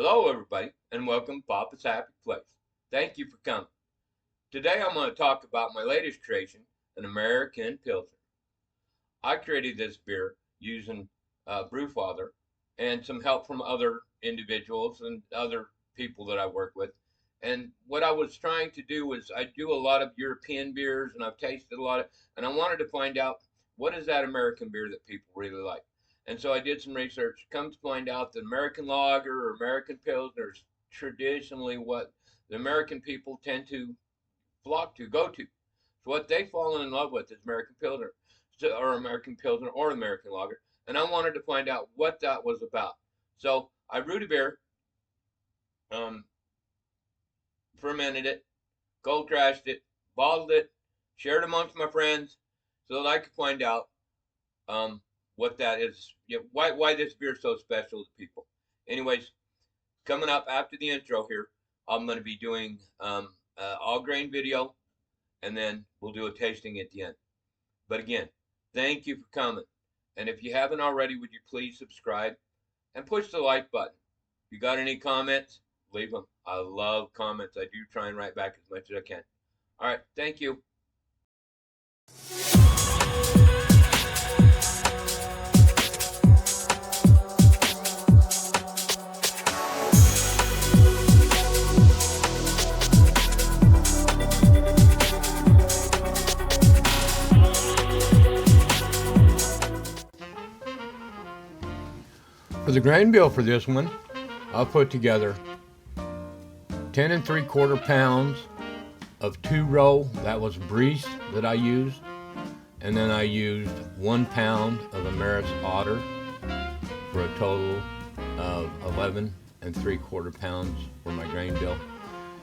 Hello, everybody, and welcome to Papa's Happy Place. Thank you for coming. Today, I'm going to talk about my latest creation, an American Pilsner. I created this beer using Brewfather and some help from other individuals and other people that I work with. And what I was trying to do was I do a lot of European beers, and I've tasted a lot of, and I wanted to find out what is that American beer that people really like. And so I did some research. Come to find out that American lager or American Pilsner is traditionally what the American people tend to flock to, go to. So what they've fallen in love with is American Pilsner, or American Pilsner, or American lager. And I wanted to find out what that was about. So I brewed a beer, um, fermented it, cold crashed it, bottled it, shared amongst my friends, so that I could find out what that is, why this beer is so special to people. Anyways, coming up after the intro here, I'm going to be doing all grain video, and then we'll do a tasting at the end. But again, thank you for coming. And if you haven't already, would you please subscribe and push the like button. If you got any comments, leave them. I love comments. I do try and write back as much as I can. All right, thank you. For the grain bill for this one, I'll put together 10 3/4 pounds of 2-row, that was Breeze that I used, and then I used 1 pound of Ameris Otter for a total of 11 3/4 pounds for my grain bill.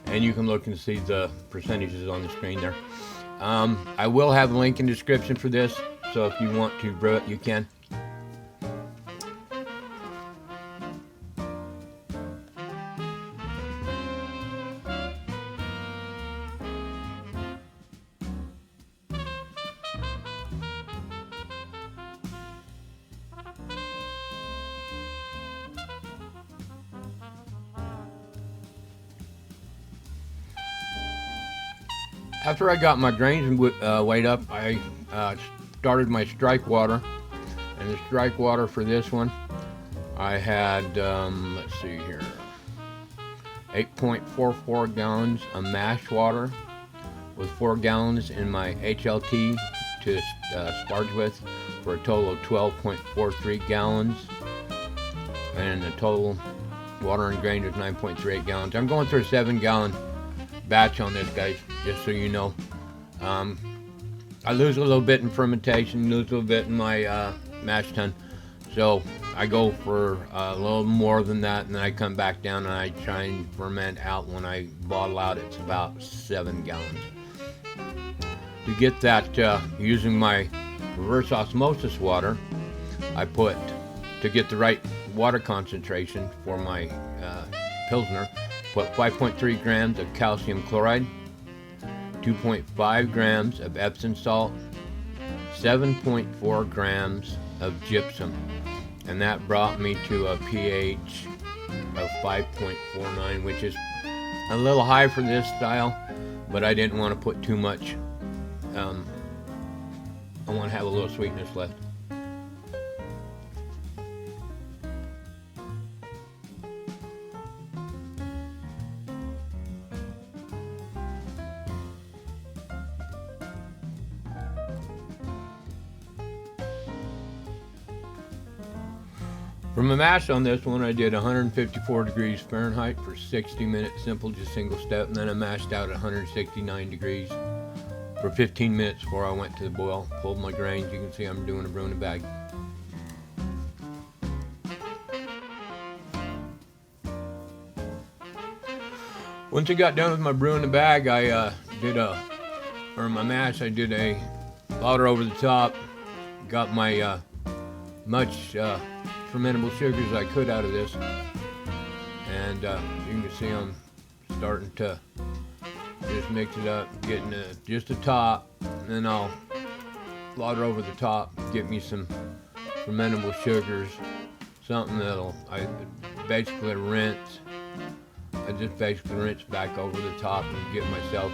And you can look and see the percentages on the screen there. I will have a link in the description for this, so if you want to brew it, you can. After I got my grains weighed up, I started my strike water, and the strike water for this one, I had, let's see here, 8.44 gallons of mash water with 4 gallons in my HLT to sparge with, for a total of 12.43 gallons, and the total water and grain was 9.38 gallons. I'm going through a 7-gallon batch on this, guys, just so you know. I lose a little bit in fermentation, lose a little bit in my mash tun, so I go for a little more than that, and then I come back down and I try and ferment out. When I bottle out, it's about 7 gallons. To get that, using my reverse osmosis water, I put, to get the right water concentration for my Pilsner, put 5.3 grams of calcium chloride, 2.5 grams of Epsom salt, 7.4 grams of gypsum, and that brought me to a pH of 5.49, which is a little high for this style, but I didn't want to put too much. I want to have a little sweetness left. For my mash on this one, I did 154 degrees Fahrenheit for 60 minutes, simple, just single step, and then I mashed out at 169 degrees for 15 minutes before I went to the boil. Pulled my grains. You can see I'm doing a brew in a bag. Once I got done with my brew in the bag, I my mash, I did a lauter over the top, got my much fermentable sugars I could out of this, and you can see I'm starting to just mix it up, getting just the top, and then I'll lauter over the top, get me some fermentable sugars, something I basically rinse. I just basically rinse back over the top and get myself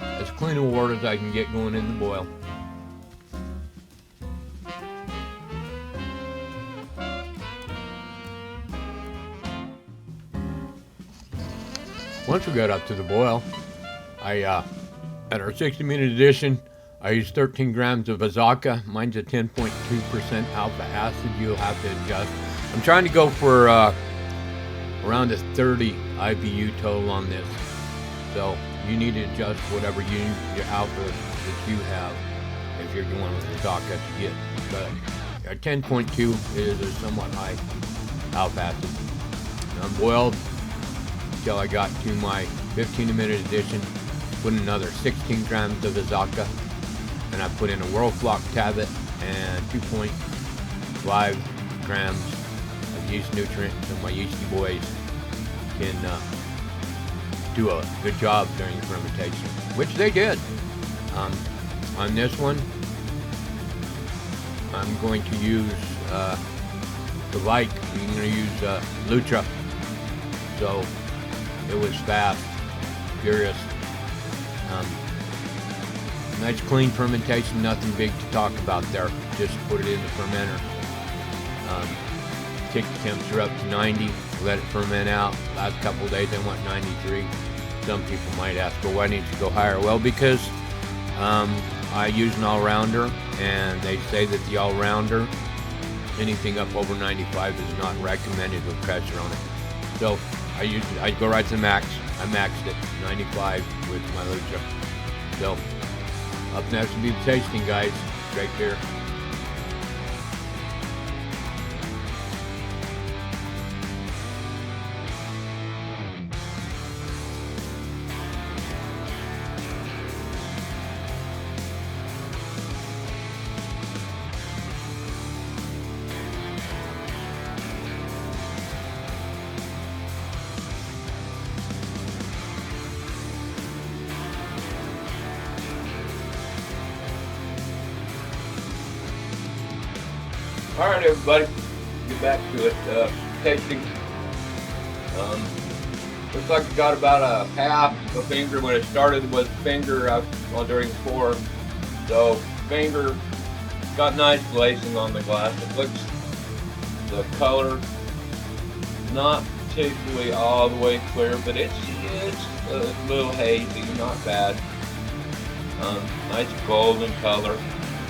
as clean of water as I can get going in the boil. Once we got up to the boil, at our 60-minute edition, I used 13 grams of Azaka. Mine's a 10.2% alpha acid. You'll have to adjust. I'm trying to go for around a 30 IBU total on this. So you need to adjust whatever your alpha that you have if you're going with Azaka to get. But a 10.2 is a somewhat high alpha acid. And I'm boiled until I got to my 15-minute edition. Put in another 16 grams of Azaka, and I put in a World Flock Tablet and 2.5 grams of yeast nutrient, so my yeasty boys can do a good job during the fermentation, which they did. On this one, I'm going to use the light. I'm going to use Lucha. So it was fast, furious. Nice clean fermentation, nothing big to talk about there. Just put it in the fermenter. Kick the temperature up to 90, let it ferment out. Last couple of days I went 93. Some people might ask, well, why didn't you go higher? Well, because I use an all-rounder, and they say that the all-rounder, anything up over 95 is not recommended with pressure on it. So I go right to the max. I maxed it 95 with my Lucha. So up next will be the tasting, guys. Right there. All right, everybody, get back to it. Tasting. Looks like it got about a half a finger when it started with finger during the pour. So finger got nice glazing on the glass. It looks, the color not particularly all the way clear, but it's a little hazy, not bad. Nice golden color.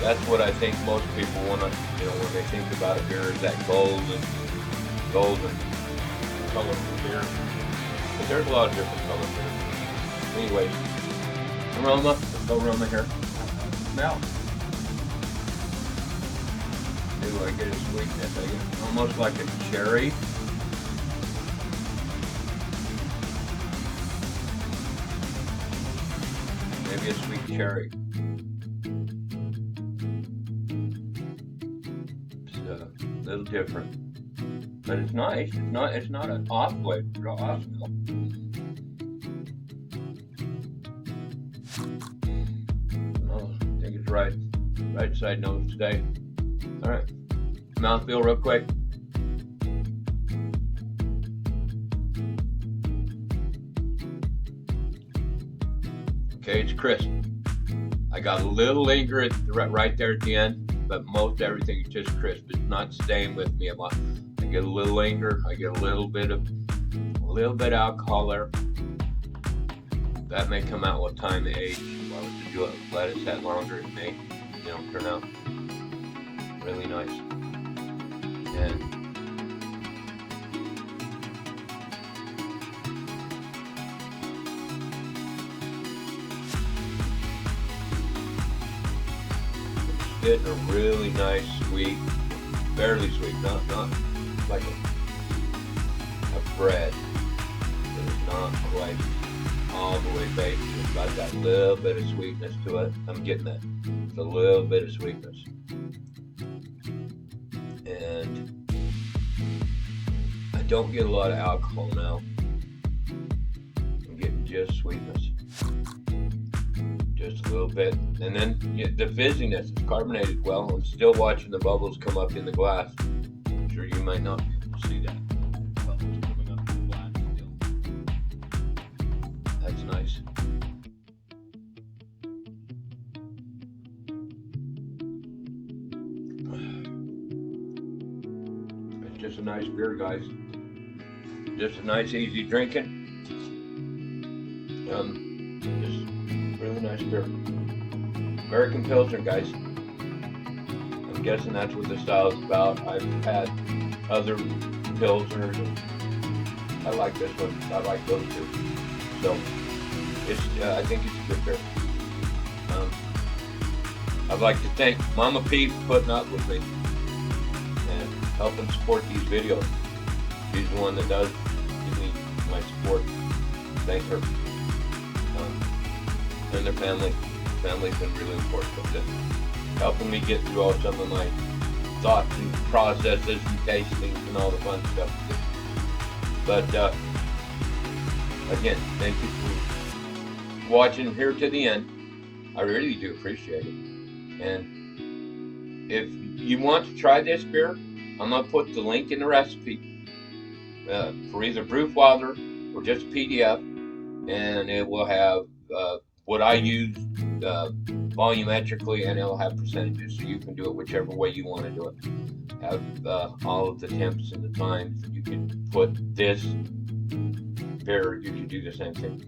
That's what I think most people want to, when they think about a beer, is that golden color of beer. But there's a lot of different colors here. Anyways, aroma, let's go aroma here. Smell. Do I get a sweetness? I get almost like a cherry. Maybe a sweet cherry. A little different, but it's nice. It's not an off flavor, off smell. Oh, I think it's right side nose today. All right, mouthfeel real quick. Okay, it's crisp. I got a little linger right there at the end. But most everything is just crisp. It's not staying with me. I get a little linger. I get a little bit of alcohol there. That may come out with time and age. If I was to do it, let it set longer, it may, turn out really nice. And getting a really nice sweet, fairly sweet, not like a bread. It's not quite all the way baked. It's got that little bit of sweetness to it. I'm getting that. It's a little bit of sweetness. And I don't get a lot of alcohol now. I'm getting just sweetness. Just a little bit, and then the fizziness is carbonated well. I'm still watching the bubbles come up in the glass. I'm sure you might not. see that. Bubbles coming up in the glass still. That's nice. It's just a nice beer, guys. Just a nice, easy drinking. Just really nice beer. American Pilsner, guys. I'm guessing that's what the style is about. I've had other Pilsners, and I like this one. I like those two. So, I think it's a good beer. I'd like to thank Mama P for putting up with me and helping support these videos. She's the one that does give me my support. Thank her. And their family. Family's been really important with this. Helping me get through all some of my thoughts and processes and tastings and all the fun stuff. But again, thank you for watching here to the end. I really do appreciate it. And if you want to try this beer, I'm going to put the link in the recipe for either Brew Father or just a PDF, and it will have what I use volumetrically, and it'll have percentages, so you can do it whichever way you want to do it. Have all of the temps and the times. You can put this beer, you can do the same thing.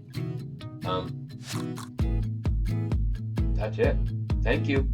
That's it. Thank you.